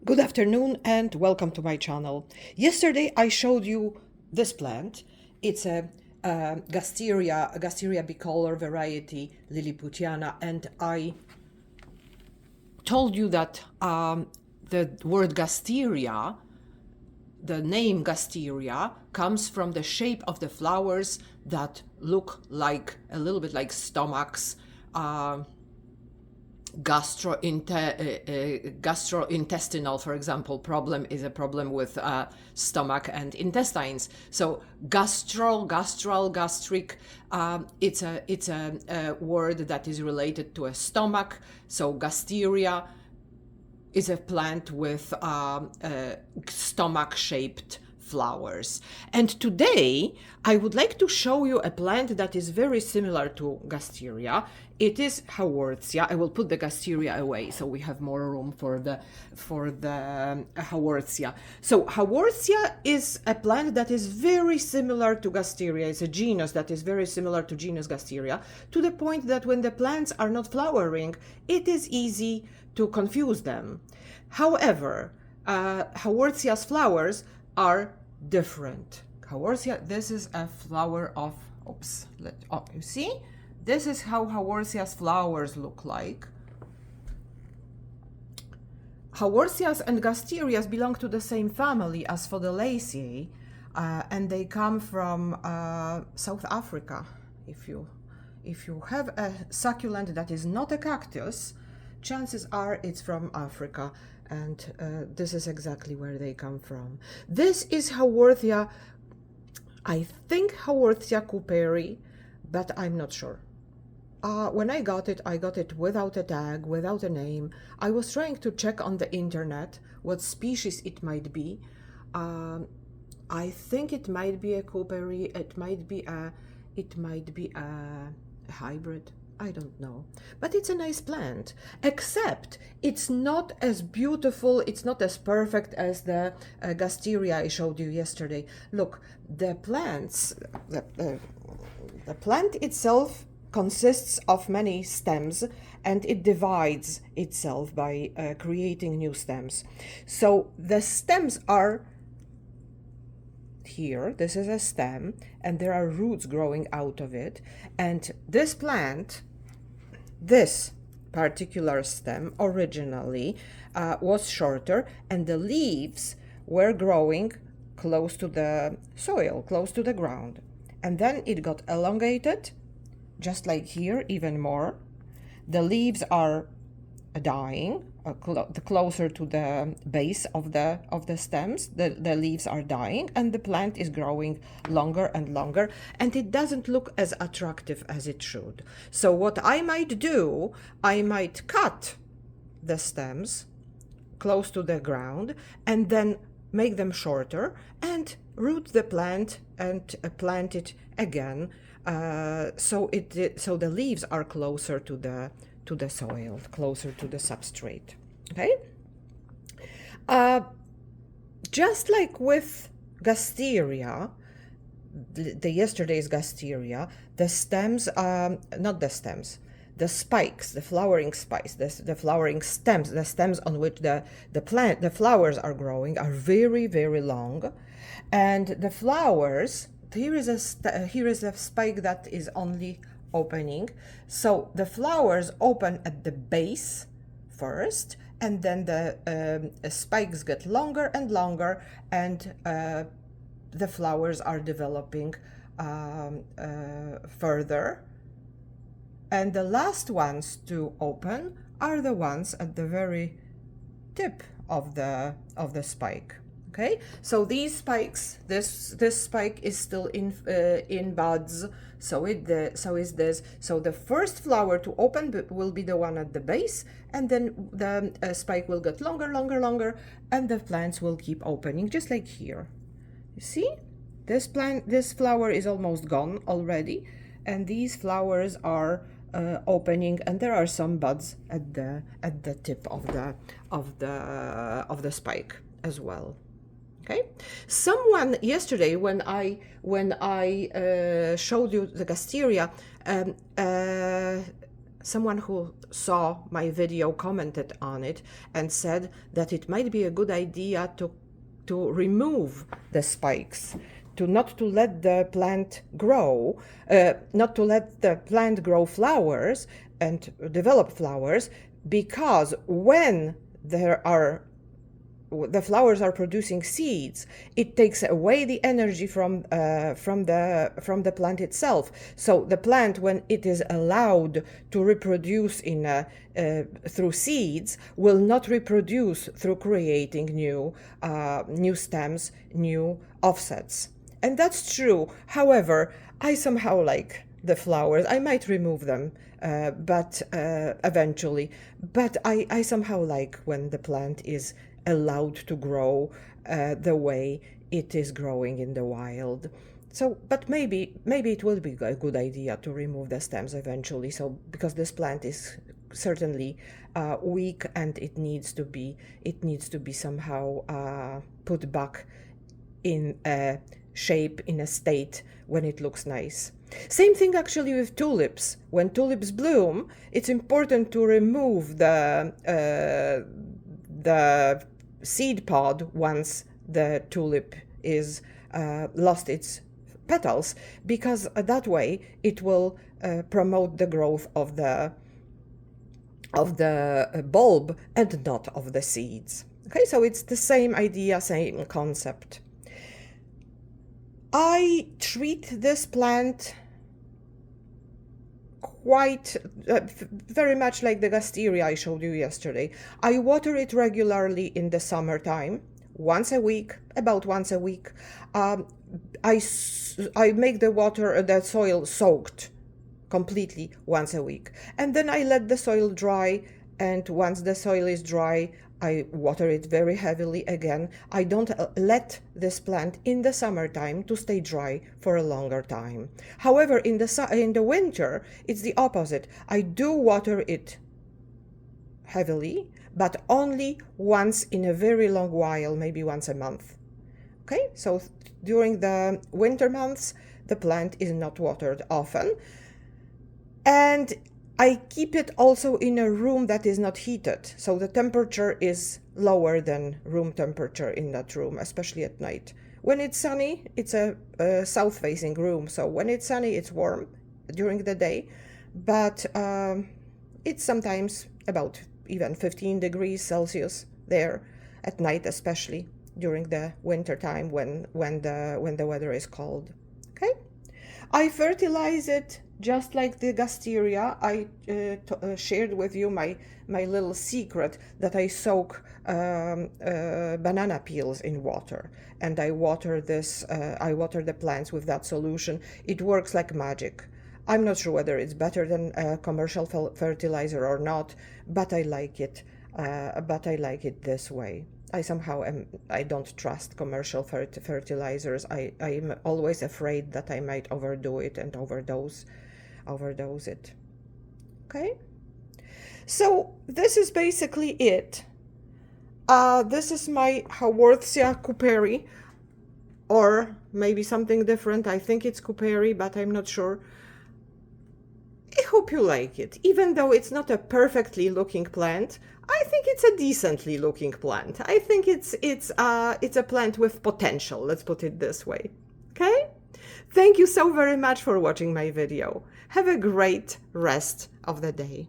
Good afternoon and welcome to my channel. Yesterday I showed you this plant. It's a Gasteria bicolor variety, Lilliputiana, and I told you that the word Gasteria, the name Gasteria, comes from the shape of the flowers that look like a little bit like stomachs. Gastrointestinal, for example, problem is a problem with stomach and intestines. So gastric. It's a word that is related to a stomach. So Gasteria is a plant with stomach-shaped flowers. And today I would like to show you a plant that is very similar to Gasteria. It is Haworthia. I will put the Gasteria away so we have more room for the Haworthia. So Haworthia is a plant that is very similar to Gasteria. It's a genus that is very similar to genus Gasteria, to the point that when the plants are not flowering, it is easy to confuse them. However, Haworthia's flowers are different. Haworthia, this is a flower of, you see? This is how Haworthia's flowers look like. Haworthias and Gasterias belong to the same family, Asphodelaceae, and they come from South Africa. If you have a succulent that is not a cactus, chances are it's from Africa, and this is exactly where they come from. This is Haworthia, I think Haworthia cooperi, but I'm not sure. When I got it without a tag, without a name. I was trying to check on the internet what species it might be. I think it might be a cooperi. It might be a hybrid. I don't know, but it's a nice plant, except it's not as beautiful, it's not as perfect as the Gasteria I showed you yesterday. Look, the plant itself consists of many stems, and it divides itself by creating new stems. So the stems are here, this is a stem, and there are roots growing out of it, and this plant, this particular stem originally was shorter, and the leaves were growing close to the soil, close to the ground. And then it got elongated, just like here, even more. The leaves are dying, the closer to the base of the stems, the leaves are dying, and the plant is growing longer and longer, and it doesn't look as attractive as it should. So what I might do, I might cut the stems close to the ground and then make them shorter and root the plant and plant it again, so the leaves are closer to the soil, closer to the substrate. Okay, just like with Gasteria, the yesterday's Gasteria, the stems, not the stems, the spikes, the flowering spikes, the flowering stems, the stems on which the flowers are growing are very, very long, and the flowers, here is a spike that is only opening. So the flowers open at the base first, and then the spikes get longer and longer, and the flowers are developing further. And the last ones to open are the ones at the very tip of the spike. Okay, so these spikes, this spike is still in buds, so is this. So the first flower to open will be the one at the base, and then the spike will get longer, and the plants will keep opening, just like here. You see, this flower is almost gone already, and these flowers are opening, and there are some buds at the tip of the spike as well. Okay, someone yesterday, when I showed you the Gasteria, someone who saw my video commented on it and said that it might be a good idea to remove the spikes, not to let the plant grow, not to let the plant grow flowers and develop flowers, because when the flowers are producing seeds, it takes away the energy from the plant itself. So the plant, when it is allowed to reproduce through seeds, will not reproduce through creating new stems, new offsets. And that's true. However, I somehow like the flowers. I might remove them, but eventually. But I somehow like when the plant is allowed to grow the way it is growing in the wild. So, but maybe it will be a good idea to remove the stems eventually. So, because this plant is certainly weak and it needs to be somehow put back in a shape, in a state when it looks nice. Same thing actually with tulips. When tulips bloom, it's important to remove the seed pod once the tulip is lost its petals, because that way it will promote the growth of the bulb and not of the seeds. Okay, so it's the same idea, same concept. I treat this plant quite very much like the Gasteria I showed you yesterday. I water it regularly in the summertime, about once a week. I make the soil soaked completely once a week, and then I let the soil dry, and once the soil is dry, I water it very heavily again. I don't let this plant in the summertime to stay dry for a longer time. However, in the winter, it's the opposite. I do water it heavily, but only once in a very long while, maybe once a month. Okay, so during the winter months, the plant is not watered often. And I keep it also in a room that is not heated, so the temperature is lower than room temperature in that room, especially at night. When it's sunny, it's a south-facing room, so when it's sunny, it's warm during the day, but it's sometimes about even 15 degrees Celsius there at night, especially during the winter time when the weather is cold. Okay, I fertilize it just like the Gasteria. I shared with you my little secret that I soak banana peels in water, and I water the plants with that solution. It works like magic. I'm not sure whether it's better than commercial fertilizer or not, but I like it. This way. I don't trust commercial fertilizers. I'm always afraid that I might overdo it and overdose it. Okay, so this is basically it. This is my Haworthia cooperi, or maybe something different. I think it's cooperi, but I'm not sure. I hope you like it. Even though it's not a perfectly looking plant, I think it's a decently looking plant. I think it's a plant with potential, let's put it this way. Okay? Thank you so very much for watching my video. Have a great rest of the day.